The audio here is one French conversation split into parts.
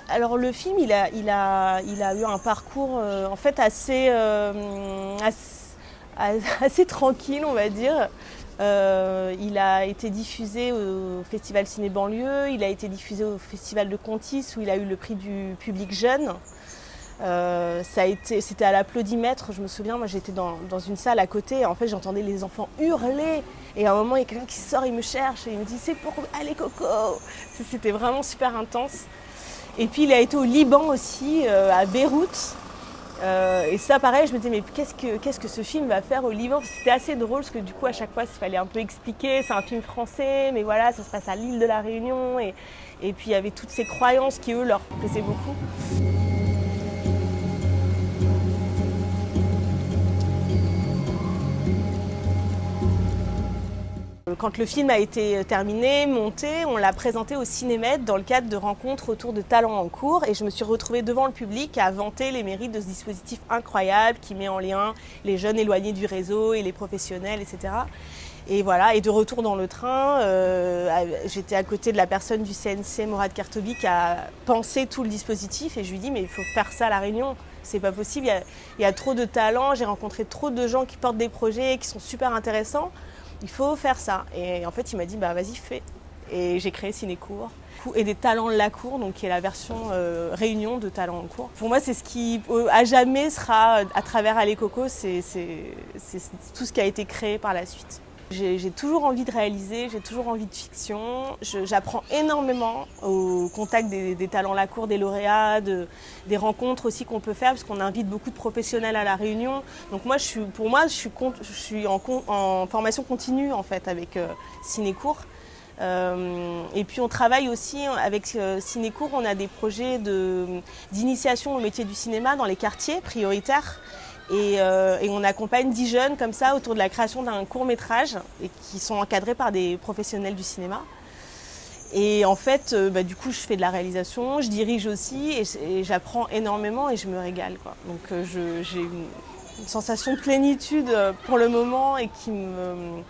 Alors le film, il a eu un parcours en fait assez tranquille, on va dire. Il a été diffusé au Festival Ciné Banlieue, il a été diffusé au Festival de Contis où il a eu le prix du public jeune. C'était à l'applaudimètre, je me souviens, moi j'étais dans une salle à côté et en fait j'entendais les enfants hurler et à un moment il y a quelqu'un qui sort, il me cherche et il me dit c'est pour aller Coco. C'était vraiment super intense. Et puis il a été au Liban aussi, à Beyrouth. Et ça pareil, je me disais mais qu'est-ce que ce film va faire au Liban? C'était assez drôle parce que du coup à chaque fois il fallait un peu expliquer, c'est un film français mais voilà ça se passe à l'île de la Réunion et puis il y avait toutes ces croyances qui eux leur plaisaient beaucoup. Quand le film a été terminé, monté, on l'a présenté au Cinémètre dans le cadre de rencontres autour de talents en cours et je me suis retrouvée devant le public à vanter les mérites de ce dispositif incroyable qui met en lien les jeunes éloignés du réseau et les professionnels, etc. Et voilà, et de retour dans le train, j'étais à côté de la personne du CNC, Morad Kartobi, qui a pensé tout le dispositif et je lui dis mais il faut faire ça à La Réunion, c'est pas possible, il y a trop de talents, j'ai rencontré trop de gens qui portent des projets qui sont super intéressants. Il faut faire ça. Et en fait, il m'a dit, bah vas-y, fais. Et j'ai créé Cinécours. Et des talents de la cour, donc qui est la version réunion de talents en cours. Pour moi, c'est ce qui, à jamais, sera, à travers Allez Coco, c'est tout ce qui a été créé par la suite. J'ai toujours envie de réaliser, j'ai toujours envie de fiction. J'apprends énormément au contact des talents la cour, des lauréats, des rencontres aussi qu'on peut faire, parce qu'on invite beaucoup de professionnels à la Réunion. Donc moi, je suis en formation continue en fait avec Cinécours. Et puis on travaille aussi avec Cinécours, on a des projets d'initiation au métier du cinéma dans les quartiers prioritaires. Et on accompagne 10 jeunes comme ça autour de la création d'un court-métrage et qui sont encadrés par des professionnels du cinéma. Et en fait, du coup, je fais de la réalisation, je dirige aussi et j'apprends énormément et je me régale, quoi. Donc j'ai une sensation de plénitude pour le moment et qui me...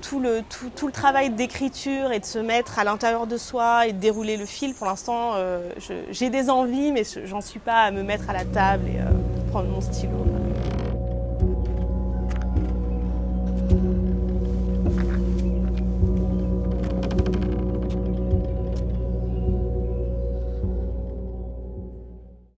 Tout le travail d'écriture et de se mettre à l'intérieur de soi et de dérouler le fil, pour l'instant, j'ai des envies, mais j'en suis pas à me mettre à la table et prendre mon stylo.